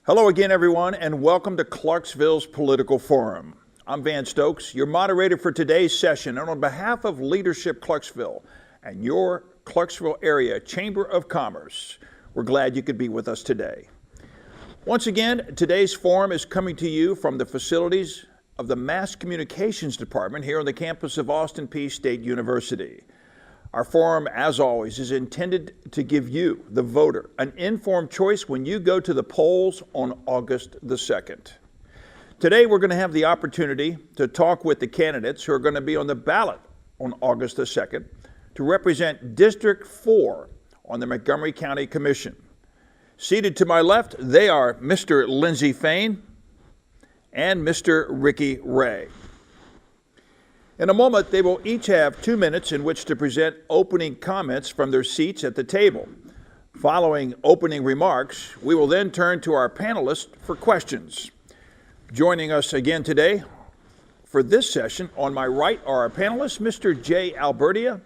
Hello again, everyone, and welcome to Clarksville's Political Forum. I'm Van Stokes, your moderator for today's session, and on behalf of Leadership Clarksville and your Clarksville Area Chamber of Commerce, we're glad you could be with us today. Once again, today's forum is coming to you from the facilities of the Mass Communications Department here on the campus of Austin Peay State University. Our forum, as always, is intended to give you, the voter, an informed choice when you go to the polls on August the 2nd. Today, we're going to have the opportunity to talk with the candidates who are going to be on the ballot on August the 2nd to represent District 4 on the Montgomery County Commission. Seated to my left, they are Mr. Lindsey Fain and Mr. Ricky Ray. In a moment, they will each have 2 minutes in which to present opening comments from their seats at the table. Following opening remarks, we will then turn to our panelists for questions. Joining us again today for this session, on my right are our panelists, Mr. Jay Albertia,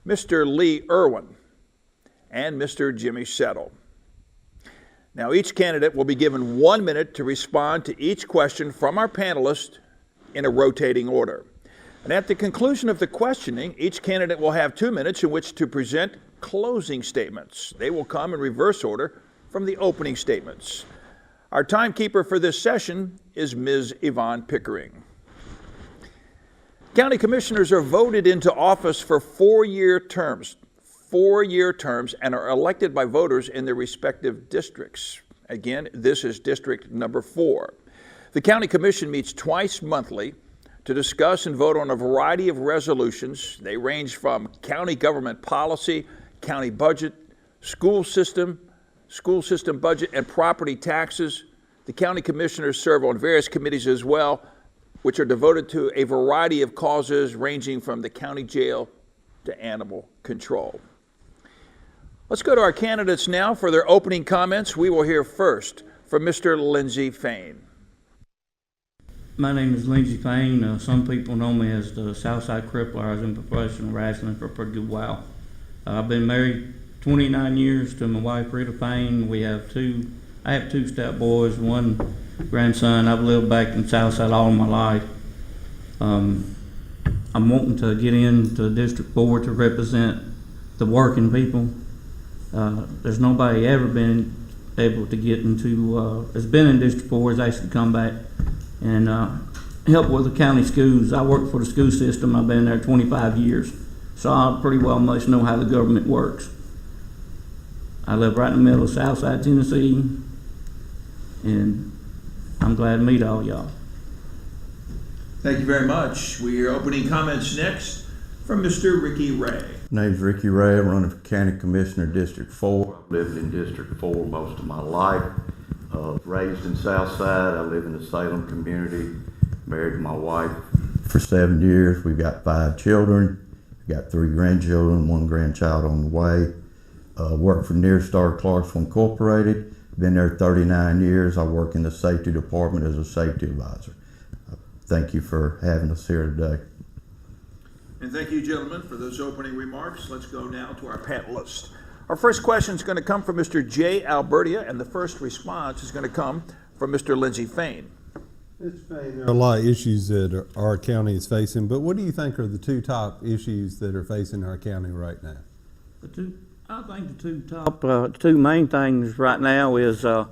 Mr. Lee Irwin, and Mr. Jimmy Settle. Now, each candidate will be given 1 minute to respond to each question from our panelists in a rotating order. And at the conclusion of the questioning, each candidate will have 2 minutes in which to present closing statements. They will come in reverse order from the opening statements. Our timekeeper for this session is Ms. Yvonne Pickering. County commissioners are voted into office for 4-year terms, and are elected by voters in their respective districts. Again, this is District number 4. The County Commission meets twice monthly to discuss and vote on a variety of resolutions. They range from county government policy, county budget, school system budget, and property taxes. The county commissioners serve on various committees as well, which are devoted to a variety of causes ranging from the county jail to animal control. Let's go to our candidates now for their opening comments. We will hear first from Mr. Lindsey Fain. My name is Lindsey Fain. Some people know me as the Southside Crippler. I was in professional wrestling for a pretty good while. I've been married 29 years to my wife, Rita Fain. I have 2 step boys, 1 grandson. I've lived back in Southside all my life. I'm wanting to get into District 4 to represent the working people. There's nobody ever been able to get into, has been in District 4, has actually come back and help with the county schools. I work for the school system. I've been there 25 years, so I pretty well much know how the government works. I live right in the middle of Southside Tennessee, and I'm glad to meet all y'all. Thank you very much. We hear opening comments next from Mr. Ricky Ray. My name's Ricky Ray. I'm running for County Commissioner, District 4. I've lived in District 4 most of my life. Raised in Southside. I live in the Salem community. Married to my wife for 7 years. We've got 5 children. We've got 3 grandchildren, 1 grandchild on the way. Work for Near Star Clarksville Incorporated. Been there 39 years. I work in the safety department as a safety advisor. Thank you for having us here today. And thank you, gentlemen, for those opening remarks. Let's go now to our panelists. Our first question is going to come from Mr. Jay Albertia, and the first response is going to come from Mr. Lindsey Fain. Mr. Fain, there are a lot of issues that our county is facing, but what do you think are the 2 top issues that are facing our county right now? I think the 2 main things right now is the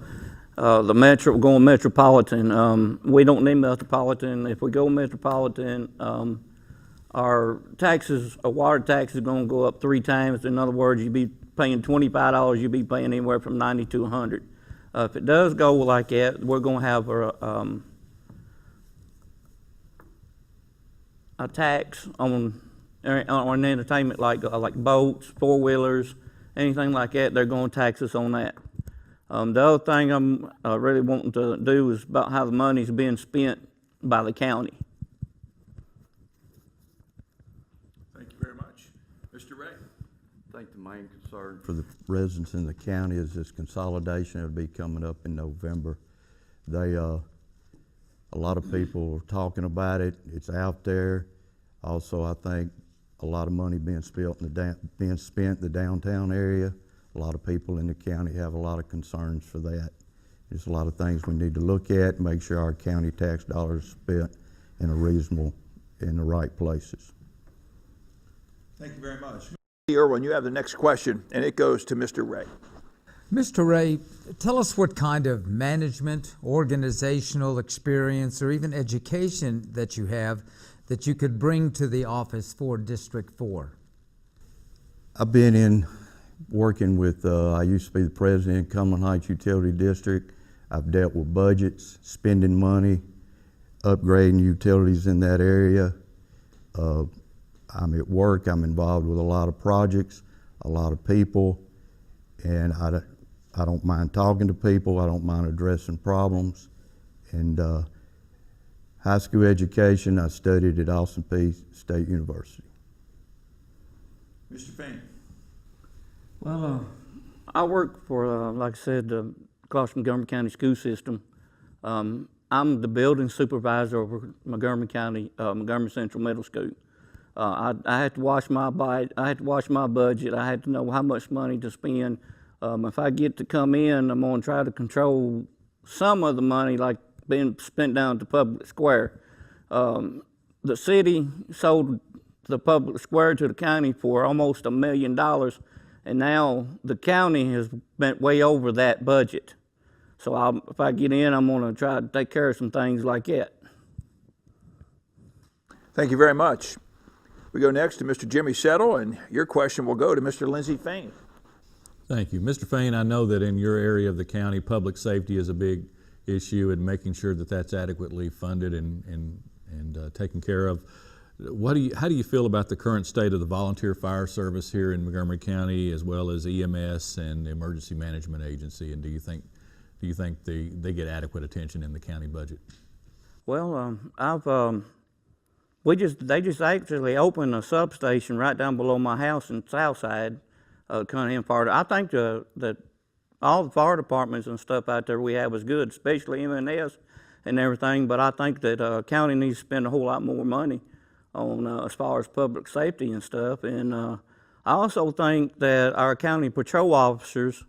going metropolitan. We don't need metropolitan. If we go metropolitan, our water tax is going to go up 3 times. In other words, you'd be paying $25, you'd be paying anywhere from $90 to $100. If it does go like that, we're going to have a tax on entertainment like boats, 4-wheelers, anything like that. They're going to tax us on that. The other thing I'm really wanting to do is about how the money's being spent by the county. I think the main concern for the residents in the county is this consolidation. It'll be coming up in November. A lot of people are talking about it. It's out there. Also, I think a lot of money being spent in the downtown area. A lot of people in the county have a lot of concerns for that. There's a lot of things we need to look at and make sure our county tax dollars are spent in the right places. Thank you very much. Mr. Irwin, you have the next question, and it goes to Mr. Ray. Mr. Ray, tell us what kind of management, organizational experience, or even education that you have that you could bring to the office for District 4. I've been working with, I used to be the president of Cumberland Heights Utility District. I've dealt with budgets, spending money, upgrading utilities in that area. I'm at work, I'm involved with a lot of projects, a lot of people, and I don't mind talking to people, I don't mind addressing problems. And high school education, I studied at Austin Peay State University. Mr. Fain. Well, I work for, like I said, the Montgomery County School System. I'm the building supervisor over Montgomery County, Montgomery Central Middle School. I had to watch my budget. I had to know how much money to spend. If I get to come in, I'm going to try to control some of the money, like being spent down at the public square. The city sold the public square to the county for almost $1 million, and now the county has spent way over that budget. So if I get in, I'm going to try to take care of some things like that. Thank you very much. We go next to Mr. Jimmy Settle, and your question will go to Mr. Lindsey Fain. Thank you. Mr. Fain, I know that in your area of the county, public safety is a big issue and making sure that that's adequately funded and taken care of. How do you feel about the current state of the volunteer fire service here in Montgomery County, as well as EMS and the Emergency Management Agency, and do you think they get adequate attention in the county budget? Well, they just actually opened a substation right down below my house in Southside, Cunningham part. I think that all the fire departments and stuff out there we have is good, especially M&S and everything. But I think that county needs to spend a whole lot more money on as far as public safety and stuff. And I also think that our county patrol officers,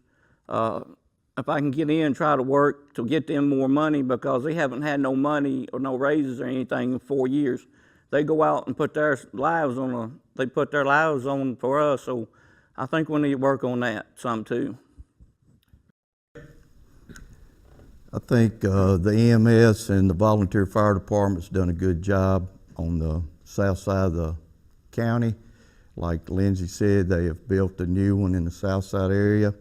if I can get in and try to work to get them more money, because they haven't had no money or no raises or anything in 4 years. They go out and put their lives on for us. So I think we need to work on that some too. I think the EMS and the volunteer fire department's done a good job on the south side of the county. Like Lindsay said, they have built a new one in the south side area.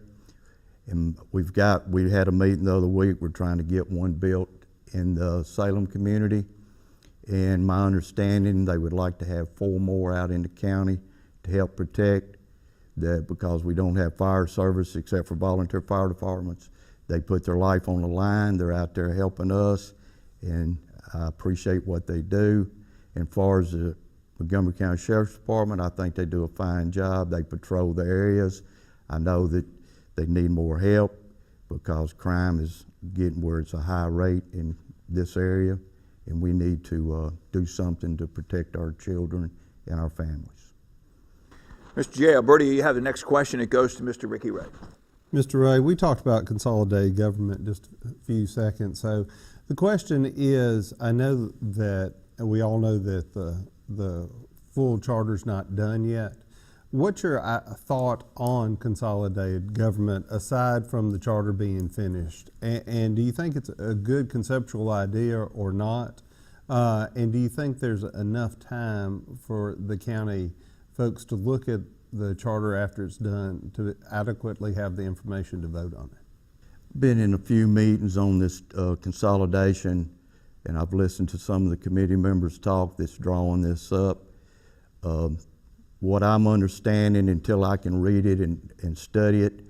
And we had a meeting the other week, we're trying to get one built in the Salem community. And my understanding, they would like to have 4 more out in the county to help protect that, because we don't have fire service except for volunteer fire departments. They put their life on the line, they're out there helping us, and I appreciate what they do. And as far as the Montgomery County Sheriff's Department, I think they do a fine job. They patrol the areas. I know that they need more help because crime is getting where it's a high rate in this area, and we need to do something to protect our children and our families. Mr. J. Alberti, you have the next question. It goes to Mr. Ricky Ray. Mr. Ray, we talked about consolidated government just a few seconds. So the question is, I know that we all know that the full charter's not done yet. What's your thought on consolidated government aside from the charter being finished? And do you think it's a good conceptual idea or not? And do you think there's enough time for the county folks to look at the charter after it's done to adequately have the information to vote on it? Been in a few meetings on this consolidation, and I've listened to some of the committee members talk that's drawing this up. What I'm understanding, until I can read it and study it,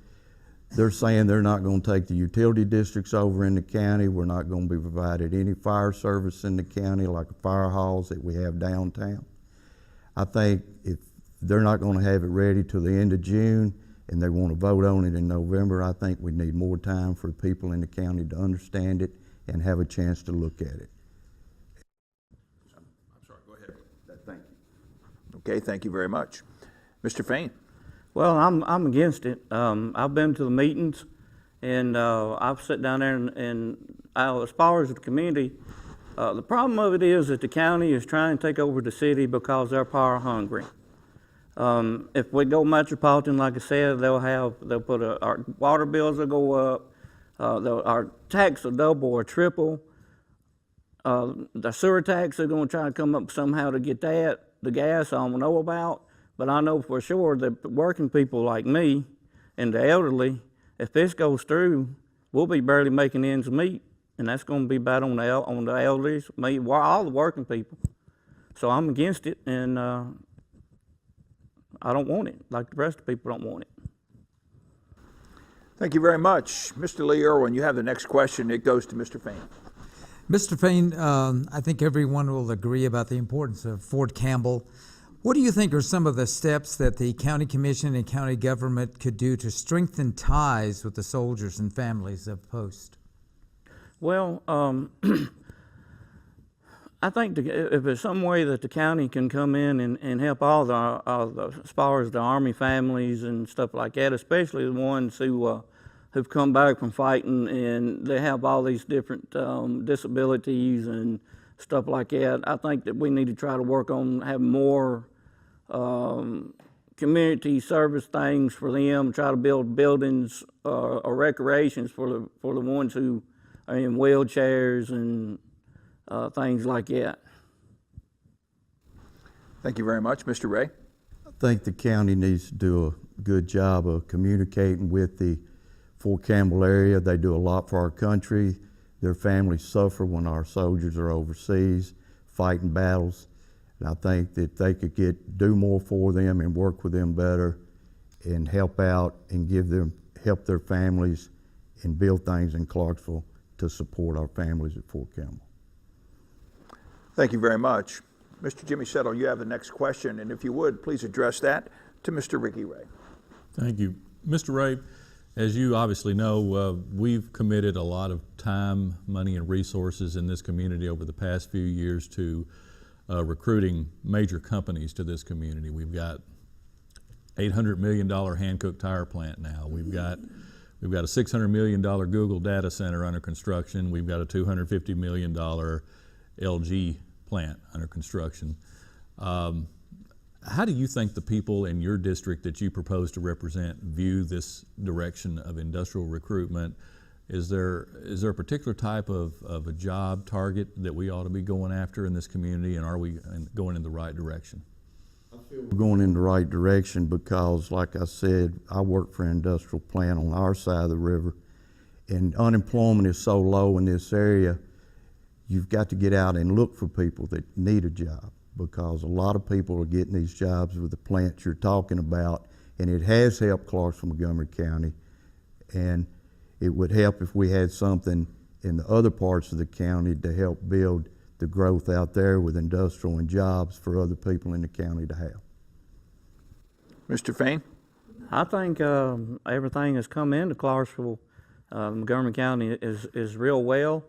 they're saying they're not going to take the utility districts over in the county. We're not going to be provided any fire service in the county like the fire halls that we have downtown. I think if they're not going to have it ready till the end of June and they want to vote on it in November, I think we need more time for people in the county to understand it and have a chance to look at it. I'm sorry, go ahead. Thank you. Okay, thank you very much. Mr. Fain. Well, I'm against it. I've been to the meetings, and I've sat down there and as far as the community, the problem of it is that the county is trying to take over the city because they're power hungry. If we go metropolitan, like I said, they'll put our water bills will go up, our tax will double or triple. The sewer tax are going to try to come up somehow to get that. The gas I don't know about, but I know for sure that working people like me and the elderly, if this goes through, we'll be barely making ends meet, and that's going to be bad on the elderly, me, all the working people. So I'm against it, and I don't want it, like the rest of the people don't want it. Thank you very much. Mr. Lee Irwin, you have the next question. It goes to Mr. Fain. Mr. Fain, I think everyone will agree about the importance of Fort Campbell. What do you think are some of the steps that the county commission and county government could do to strengthen ties with the soldiers and families of post? Well, I think if there's some way that the county can come in and help all the as far as the Army families and stuff like that, especially the ones who've come back from fighting and they have all these different disabilities and stuff like that. I think that we need to try to work on having more community service things for them, try to build buildings or recreations for the ones who are in wheelchairs and things like that. Thank you very much. Mr. Ray? I think the county needs to do a good job of communicating with the Fort Campbell area. They do a lot for our country. Their families suffer when our soldiers are overseas fighting battles. And I think that they could do more for them and work with them better and help out and help their families and build things in Clarksville to support our families at Fort Campbell. Thank you very much. Mr. Jimmy Settle, you have the next question, and if you would, please address that to Mr. Ricky Ray. Thank you. Mr. Ray, as you obviously know, we've committed a lot of time, money, and resources in this community over the past few years to recruiting major companies to this community. We've got $800 million Hankook tire plant now. We've got a $600 million Google data center under construction. We've got a $250 million LG plant under construction. How do you think the people in your district that you propose to represent view this direction of industrial recruitment? Is there a particular type of a job target that we ought to be going after in this community, and are we going in the right direction? I feel we're going in the right direction because, like I said, I work for an industrial plant on our side of the river, and unemployment is so low in this area. You've got to get out and look for people that need a job, because a lot of people are getting these jobs with the plants you're talking about, and it has helped Clarksville, Montgomery County, and it would help if we had something in the other parts of the county to help build the growth out there with industrial and jobs for other people in the county to have. Mr. Fain? I think everything that's come into Clarksville, Montgomery County is real well.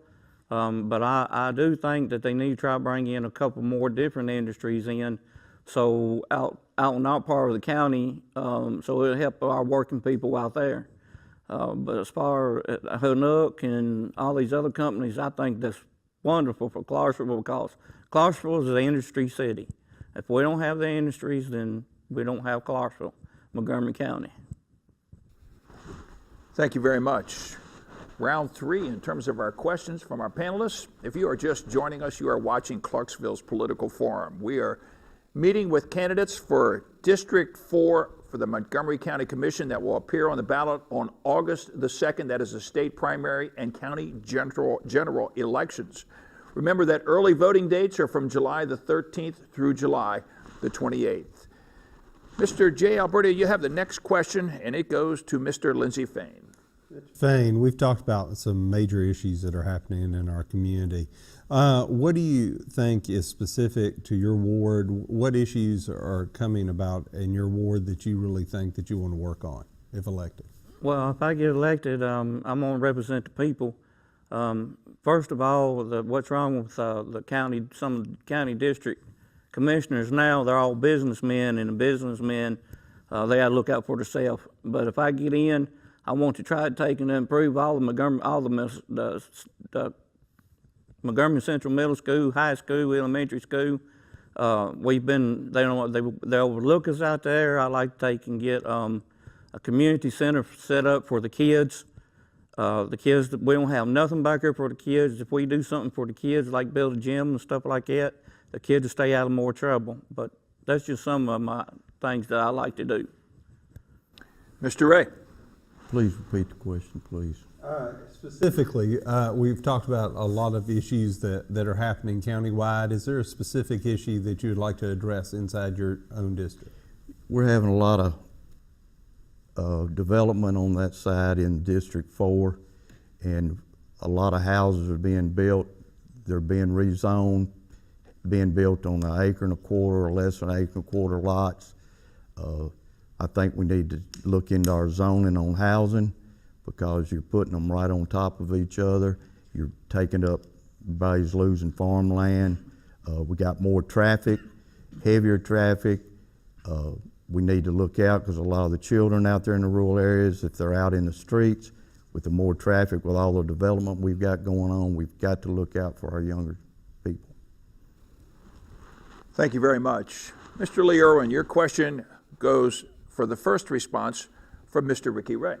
But I do think that they need to try to bring in a couple more different industries in, so out in our part of the county, so it'll help our working people out there. But as far as Hankook and all these other companies, I think that's wonderful for Clarksville, because Clarksville is an industry city. If we don't have the industries, then we don't have Clarksville, Montgomery County. Thank you very much. Round 3 in terms of our questions from our panelists. If you are just joining us, you are watching Clarksville's Political Forum. We are meeting with candidates for District 4 for the Montgomery County Commission that will appear on the ballot on August the 2nd. That is the state primary and county general elections. Remember that early voting dates are from July the 13th through July the 28th. Mr. J. Alberta, you have the next question, and it goes to Mr. Lindsey Fain. Fain, we've talked about some major issues that are happening in our community. What do you think is specific to your ward? What issues are coming about in your ward that you really think that you want to work on if elected? Well, if I get elected, I'm going to represent the people. First of all, what's wrong with the county, some of the county district commissioners now, they're all businessmen, and the businessmen, they got to look out for themselves. But if I get in, I want to try to take and improve all the Montgomery Central Middle School, high school, elementary school. They overlook us out there. I like to take and get a community center set up for the kids. We don't have nothing back here for the kids. If we do something for the kids, like build a gym and stuff like that, the kids will stay out of more trouble. But that's just some of my things that I like to do. Mr. Ray. Please repeat the question, please. Specifically, we've talked about a lot of issues that are happening countywide. Is there a specific issue that you would like to address inside your own district? We're having a lot of development on that side in District 4, and a lot of houses are being built. They're being rezoned, being built on 1.25 acres or less than 1.25 acre lots. I think we need to look into our zoning on housing, because you're putting them right on top of each other. You're taking up, everybody's losing farmland. We got more traffic, heavier traffic. We need to look out, because a lot of the children out there in the rural areas, if they're out in the streets with the more traffic, with all the development we've got going on, we've got to look out for our younger people. Thank you very much. Mr. Lee Irwin, your question goes for the first response from Mr. Ricky Ray.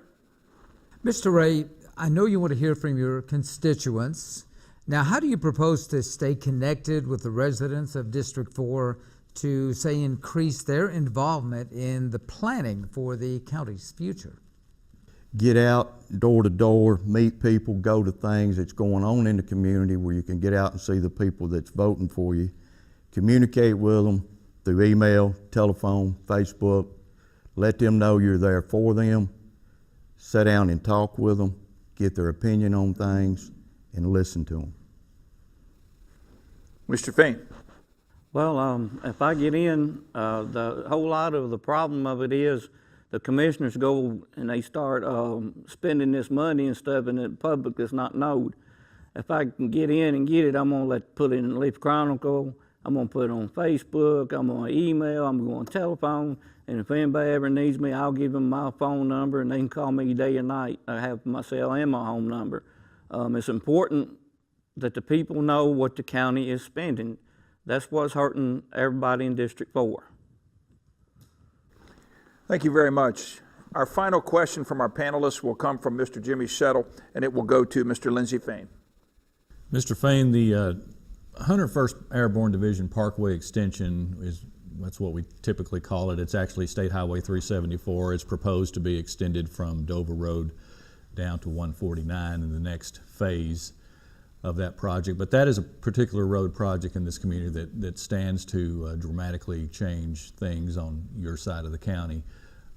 Mr. Ray, I know you want to hear from your constituents. Now, how do you propose to stay connected with the residents of District 4 to, say, increase their involvement in the planning for the county's future? Get out door to door, meet people, go to things that's going on in the community where you can get out and see the people that's voting for you. Communicate with them through email, telephone, Facebook. Let them know you're there for them. Sit down and talk with them, get their opinion on things, and listen to them. Mr. Fain. Well, if I get in, the whole lot of the problem of it is the commissioners go and they start spending this money and stuff, and the public is not known. If I can get in and get it, I'm gonna put it in the Leaf Chronicle. I'm gonna put it on Facebook. I'm gonna email. I'm going to telephone. And if anybody ever needs me, I'll give them my phone number, and they can call me day and night. I have my cell and my home number. It's important that the people know what the county is spending. That's what's hurting everybody in District 4. Thank you very much. Our final question from our panelists will come from Mr. Jimmy Shettle, and it will go to Mr. Lindsey Fain. Mr. Fain, the 101st Airborne Division Parkway Extension that's what we typically call it. It's actually State Highway 374. It's proposed to be extended from Dover Road down to 149 in the next phase of that project. But that is a particular road project in this community that stands to dramatically change things on your side of the county.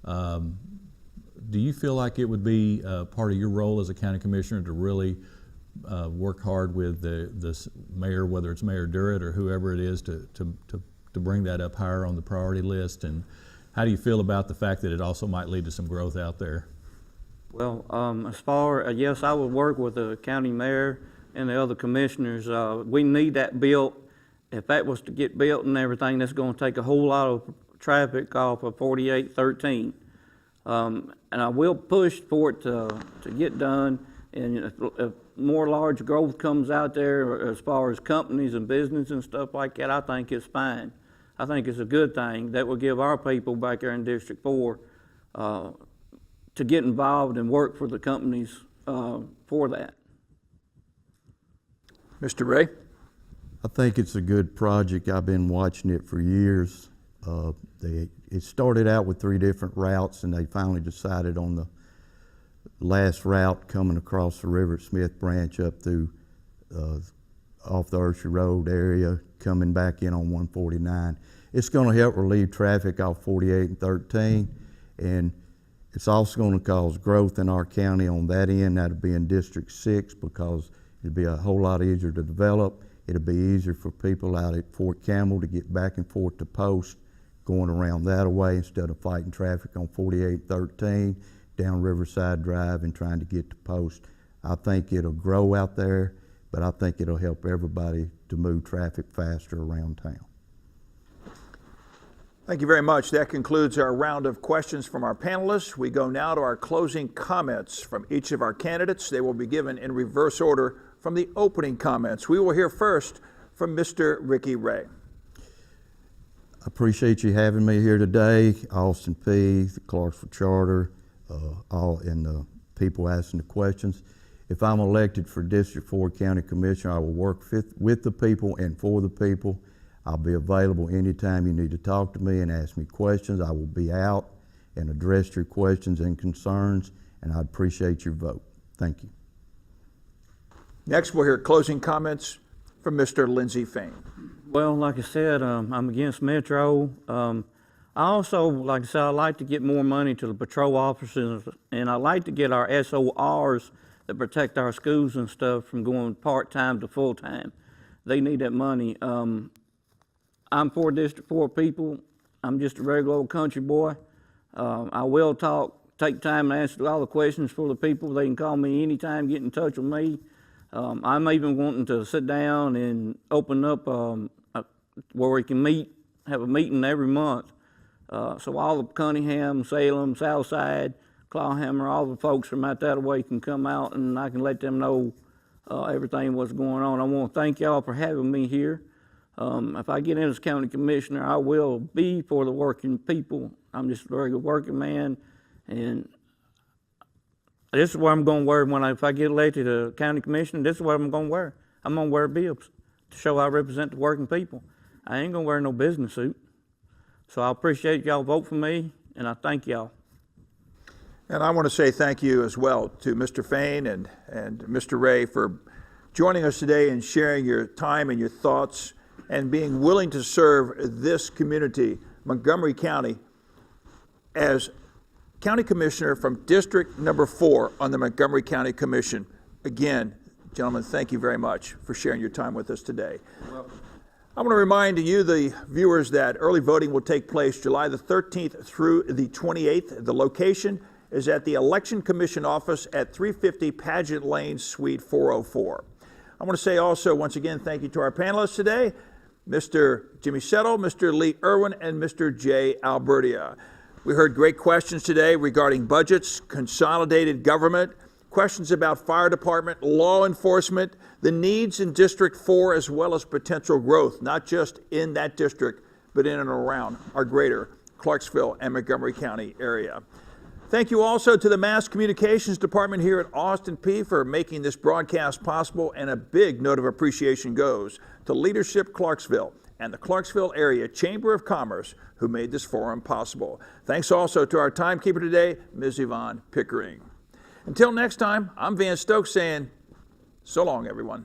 Do you feel like it would be part of your role as a county commissioner to really work hard with the mayor, whether it's Mayor Durrett or whoever it is, to bring that up higher on the priority list? And how do you feel about the fact that it also might lead to some growth out there? Well, yes, I would work with the county mayor and the other commissioners. We need that built. If that was to get built and everything, that's going to take a whole lot of traffic off of 4813. And I will push for it to get done. And if more large growth comes out there as far as companies and business and stuff like that, I think it's fine. I think it's a good thing that will give our people back there in District 4 to get involved and work for the companies for that. Mr. Ray. I think it's a good project. I've been watching it for years. It started out with 3 different routes, and they finally decided on the last route coming across the river at Smith Branch up through off the Ursher Road area, coming back in on 149. It's going to help relieve traffic off 48 and 13, and it's also going to cause growth in our county on that end. That'll be in District 6, because it'll be a whole lot easier to develop. It'll be easier for people out at Fort Campbell to get back and forth to Post, going around that way instead of fighting traffic on 4813 down Riverside Drive and trying to get to Post. I think it'll grow out there, but I think it'll help everybody to move traffic faster around town. Thank you very much. That concludes our round of questions from our panelists. We go now to our closing comments from each of our candidates. They will be given in reverse order from the opening comments. We will hear first from Mr. Ricky Ray. I appreciate you having me here today, Austin Peay, the Clarksville Charter, and the people asking the questions. If I'm elected for District 4 County Commissioner, I will work with the people and for the people. I'll be available anytime you need to talk to me and ask me questions. I will be out and address your questions and concerns, and I'd appreciate your vote. Thank you. Next, we'll hear closing comments from Mr. Lindsey Fain. Well, like I said, I'm against Metro. I also, like I said, I like to get more money to the patrol officers, and I like to get our SORs that protect our schools and stuff from going part-time to full-time. They need that money. I'm for District 4 people. I'm just a regular old country boy. I will take time and answer all the questions for the people. They can call me anytime, get in touch with me. I'm even wanting to sit down and open up where we can have a meeting every month. So all of Cunningham, Salem, Southside, Clawhammer, all the folks from out that way can come out and I can let them know everything what's going on. I want to thank y'all for having me here. If I get in as county commissioner, I will be for the working people. I'm just a very good working man, and this is what I'm going to wear if I get elected a county commissioner. This is what I'm going to wear. I'm going to wear bibs to show I represent the working people. I ain't going to wear no business suit. So I appreciate y'all vote for me, and I thank y'all. And I want to say thank you as well to Mr. Fain and Mr. Ray for joining us today and sharing your time and your thoughts and being willing to serve this community, Montgomery County, as County Commissioner from District number 4 on the Montgomery County Commission. Again, gentlemen, thank you very much for sharing your time with us today. I want to remind you, the viewers, that early voting will take place July the 13th through the 28th. The location is at the Election Commission office at 350 Pageant Lane, Suite 404. I want to say also, once again, thank you to our panelists today, Mr. Jimmy Settle, Mr. Lee Irwin, and Mr. Jay Albertia. We heard great questions today regarding budgets, consolidated government, questions about fire department, law enforcement, the needs in District 4, as well as potential growth, not just in that district, but in and around our greater Clarksville and Montgomery County area. Thank you also to the Mass Communications Department here at Austin Peay for making this broadcast possible, and a big note of appreciation goes to Leadership Clarksville and the Clarksville Area Chamber of Commerce who made this forum possible. Thanks also to our timekeeper today, Ms. Yvonne Pickering. Until next time, I'm Van Stokes saying so long, everyone.